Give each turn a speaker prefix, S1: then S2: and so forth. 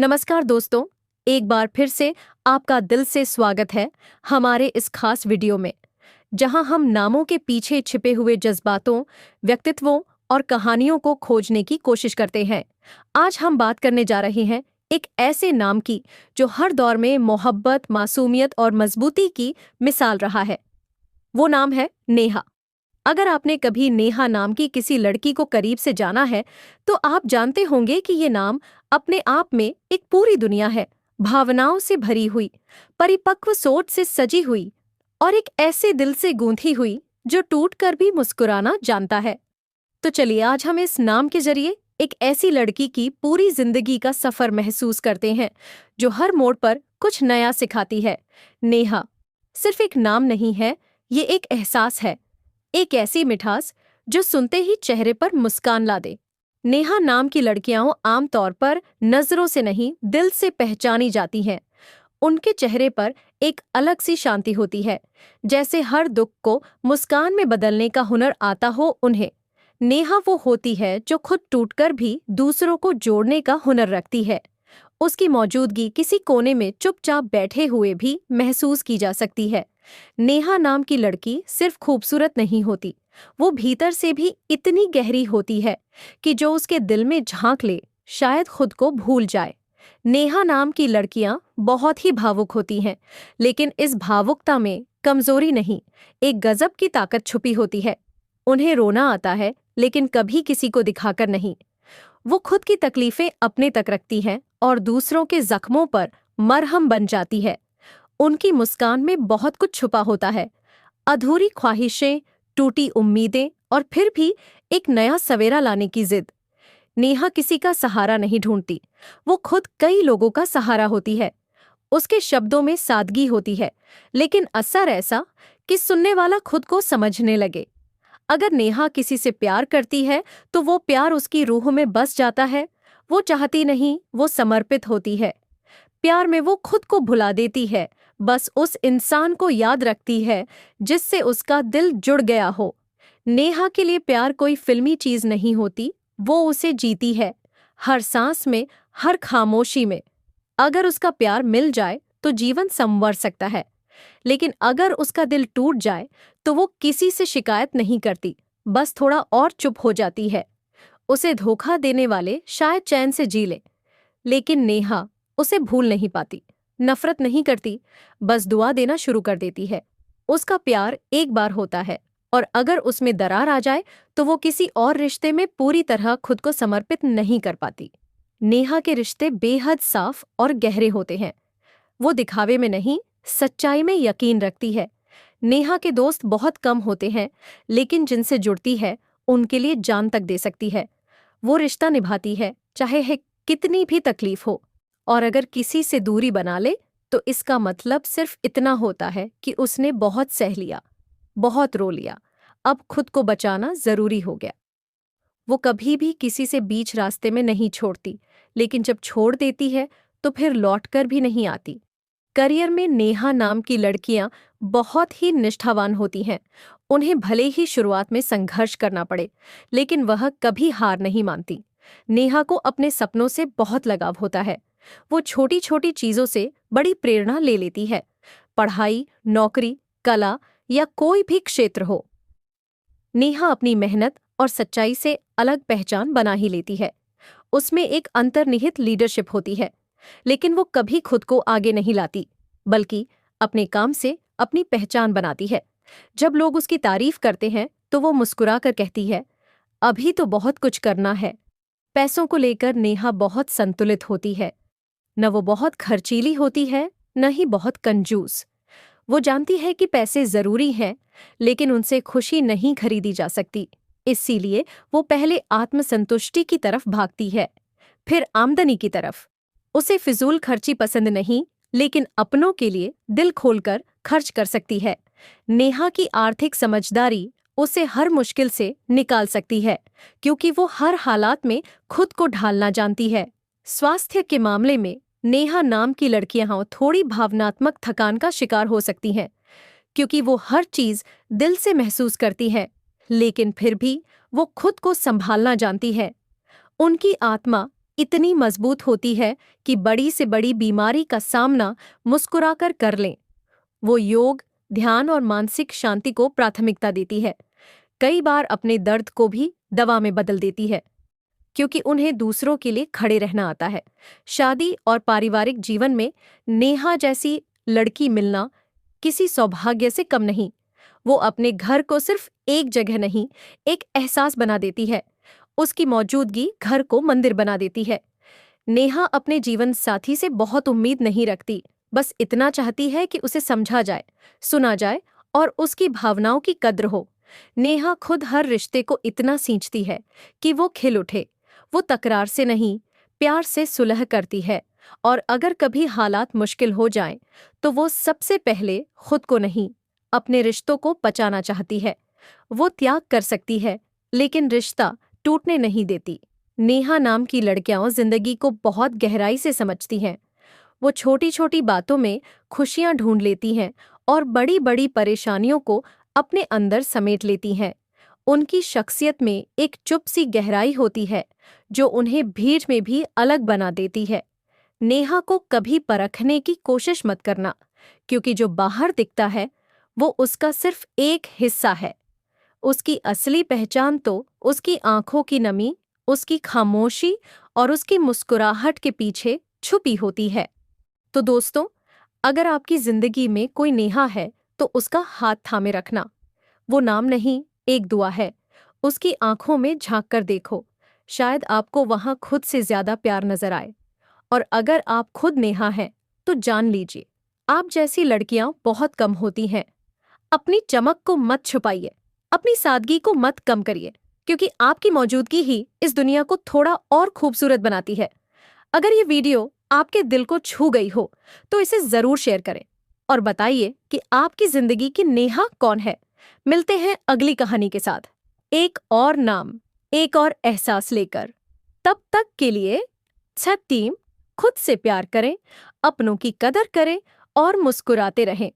S1: नमस्कार दोस्तों, एक बार फिर से आपका दिल से स्वागत है हमारे इस खास वीडियो में, जहां हम नामों के पीछे छिपे हुए जज्बातों, व्यक्तित्वों और कहानियों को खोजने की कोशिश करते हैं। आज हम बात करने जा रहे हैं एक ऐसे नाम की जो हर दौर में मोहब्बत, मासूमियत और मजबूती की मिसाल रहा है। वो नाम है नेहा। अगर आपने कभी नेहा नाम की किसी लड़की को करीब से जाना है, तो आप जानते होंगे कि ये नाम अपने आप में एक पूरी दुनिया है, भावनाओं से भरी हुई, परिपक्व सोच से सजी हुई और एक ऐसे दिल से गूंथी हुई जो टूटकर भी मुस्कुराना जानता है। तो चलिए आज हम इस नाम के जरिए एक ऐसी लड़की की पूरी जिंदगी का सफर महसूस करते हैं, जो हर मोड़ पर कुछ नया सिखाती है। नेहा सिर्फ एक नाम नहीं है, ये एक एहसास है, एक ऐसी मिठास जो सुनते ही चेहरे पर मुस्कान ला दे। नेहा नाम की लड़कियां आमतौर पर नजरों से नहीं, दिल से पहचानी जाती हैं। उनके चेहरे पर एक अलग सी शांति होती है, जैसे हर दुख को मुस्कान में बदलने का हुनर आता हो उन्हें। नेहा वो होती है जो खुद टूटकर भी दूसरों को जोड़ने का हुनर रखती है। उसकी मौजूदगी किसी कोने में चुपचाप बैठे हुए भी महसूस की जा सकती है। नेहा नाम की लड़की सिर्फ खूबसूरत नहीं होती, वो भीतर से भी इतनी गहरी होती है कि जो उसके दिल में झांक ले, शायद खुद को भूल जाए। नेहा नाम की लड़कियां बहुत ही भावुक होती हैं, लेकिन इस भावुकता में कमजोरी नहीं, एक गजब की ताकत छुपी होती है। उन्हें रोना आता है, लेकिन कभी किसी को दिखाकर नहीं। वो खुद की तकलीफें अपने तक रखती हैं और दूसरों के जख्मों पर मरहम बन जाती है। उनकी मुस्कान में बहुत कुछ छुपा होता है, अधूरी ख्वाहिशें, टूटी उम्मीदें और फिर भी एक नया सवेरा लाने की जिद। नेहा किसी का सहारा नहीं ढूंढती, वो खुद कई लोगों का सहारा होती है। उसके शब्दों में सादगी होती है, लेकिन असर ऐसा कि सुनने वाला खुद को समझने लगे। अगर नेहा किसी से प्यार करती है, तो वो प्यार उसकी रूह में बस जाता है। वो चाहती नहीं, वो समर्पित होती है। प्यार में वो खुद को भुला देती है, बस उस इंसान को याद रखती है जिससे उसका दिल जुड़ गया हो। नेहा के लिए प्यार कोई फिल्मी चीज नहीं होती, वो उसे जीती है, हर सांस में, हर खामोशी में। अगर उसका प्यार मिल जाए तो जीवन संवर सकता है, लेकिन अगर उसका दिल टूट जाए तो वो किसी से शिकायत नहीं करती, बस थोड़ा और चुप हो जाती है। उसे धोखा देने वाले शायद चैन से जी ले, लेकिन नेहा उसे भूल नहीं पाती, नफरत नहीं करती, बस दुआ देना शुरू कर देती है। उसका प्यार एक बार होता है, और अगर उसमें दरार आ जाए तो वो किसी और रिश्ते में पूरी तरह खुद को समर्पित नहीं कर पाती। नेहा के रिश्ते बेहद साफ और गहरे होते हैं। वो दिखावे में नहीं, सच्चाई में यकीन रखती है। नेहा के दोस्त बहुत कम होते हैं, लेकिन जिनसे जुड़ती है उनके लिए जान तक दे सकती है। वो रिश्ता निभाती है, चाहे है कितनी भी तकलीफ हो। और अगर किसी से दूरी बना ले तो इसका मतलब सिर्फ इतना होता है कि उसने बहुत सह लिया, बहुत रो लिया, अब खुद को बचाना जरूरी हो गया। वो कभी भी किसी से बीच रास्ते में नहीं छोड़ती, लेकिन जब छोड़ देती है तो फिर लौटकर भी नहीं आती। करियर में नेहा नाम की लड़कियां बहुत ही निष्ठावान होती हैं। उन्हें भले ही शुरुआत में संघर्ष करना पड़े, लेकिन वह कभी हार नहीं मानती। नेहा को अपने सपनों से बहुत लगाव होता है। वो छोटी छोटी चीजों से बड़ी प्रेरणा ले लेती है, पढ़ाई, नौकरी, कला या कोई भी क्षेत्र हो। नेहा अपनी मेहनत और सच्चाई से अलग पहचान बना ही लेती है। उसमें एक अंतर्निहित लीडरशिप होती है, लेकिन वो कभी खुद को आगे नहीं लाती, बल्कि अपने काम से अपनी पहचान बनाती है। जब लोग उसकी तारीफ करते हैं तो वो मुस्कुराकर कहती है, अभी तो बहुत कुछ करना है। पैसों को लेकर नेहा बहुत संतुलित होती है। न वो बहुत खर्चीली होती है, न ही बहुत कंजूस। वो जानती है कि पैसे जरूरी हैं, लेकिन उनसे खुशी नहीं खरीदी जा सकती। इसीलिए वो पहले आत्मसंतुष्टि की तरफ भागती है, फिर आमदनी की तरफ। उसे फिजूल खर्ची पसंद नहीं, लेकिन अपनों के लिए दिल खोलकर खर्च कर सकती है। नेहा की आर्थिक समझदारी उसे हर मुश्किल से निकाल सकती है, क्योंकि वो हर हालात में खुद को ढालना जानती है। स्वास्थ्य के मामले में नेहा नाम की लड़कियां थोड़ी भावनात्मक थकान का शिकार हो सकती हैं, क्योंकि वो हर चीज दिल से महसूस करती हैं, लेकिन फिर भी वो खुद को संभालना जानती है। उनकी आत्मा इतनी मजबूत होती है कि बड़ी से बड़ी बीमारी का सामना मुस्कुराकर कर लें। वो योग, ध्यान और मानसिक शांति को प्राथमिकता देती है। कई बार अपने दर्द को भी दवा में बदल देती है, क्योंकि उन्हें दूसरों के लिए खड़े रहना आता है। शादी और पारिवारिक जीवन में नेहा जैसी लड़की मिलना किसी सौभाग्य से कम नहीं। वो अपने घर को सिर्फ एक जगह नहीं, एक एहसास बना देती है। उसकी मौजूदगी घर को मंदिर बना देती है। नेहा अपने जीवन साथी से बहुत उम्मीद नहीं रखती, बस इतना चाहती है कि उसे समझा जाए, सुना जाए और उसकी भावनाओं की कद्र हो। नेहा खुद हर रिश्ते को इतना सींचती है कि वो खिल उठे। वो तकरार से नहीं, प्यार से सुलह करती है, और अगर कभी हालात मुश्किल हो जाएं, तो वो सबसे पहले खुद को नहीं, अपने रिश्तों को बचाना चाहती है। वो त्याग कर सकती है, लेकिन रिश्ता टूटने नहीं देती। नेहा नाम की लड़कियां जिंदगी को बहुत गहराई से समझती हैं। वो छोटी छोटी बातों में खुशियां ढूंढ लेती हैं और बड़ी बड़ी परेशानियों को अपने अंदर समेट लेती हैं। उनकी शख्सियत में एक चुप सी गहराई होती है जो उन्हें भीड़ में भी अलग बना देती है। नेहा को कभी परखने की कोशिश मत करना, क्योंकि जो बाहर दिखता है वो उसका सिर्फ एक हिस्सा है। उसकी असली पहचान तो उसकी आंखों की नमी, उसकी खामोशी और उसकी मुस्कुराहट के पीछे छुपी होती है। तो दोस्तों, अगर आपकी जिंदगी में कोई नेहा है तो उसका हाथ थामे रखना। वो नाम नहीं, एक दुआ है। उसकी आंखों में झांक कर देखो, शायद आपको वहां खुद से ज्यादा प्यार नजर आए। और अगर आप खुद नेहा हैं तो जान लीजिए, आप जैसी लड़कियां बहुत कम होती हैं। अपनी चमक को मत छुपाइए, अपनी सादगी को मत कम करिए, क्योंकि आपकी मौजूदगी ही इस दुनिया को थोड़ा और खूबसूरत बनाती है। अगर ये वीडियो आपके दिल को छू गई हो तो इसे जरूर शेयर करें और बताइए कि आपकी जिंदगी की नेहा कौन है। मिलते हैं अगली कहानी के साथ, एक और नाम, एक और एहसास लेकर। तब तक के लिए टीम, खुद से प्यार करें, अपनों की कदर करें और मुस्कुराते रहें।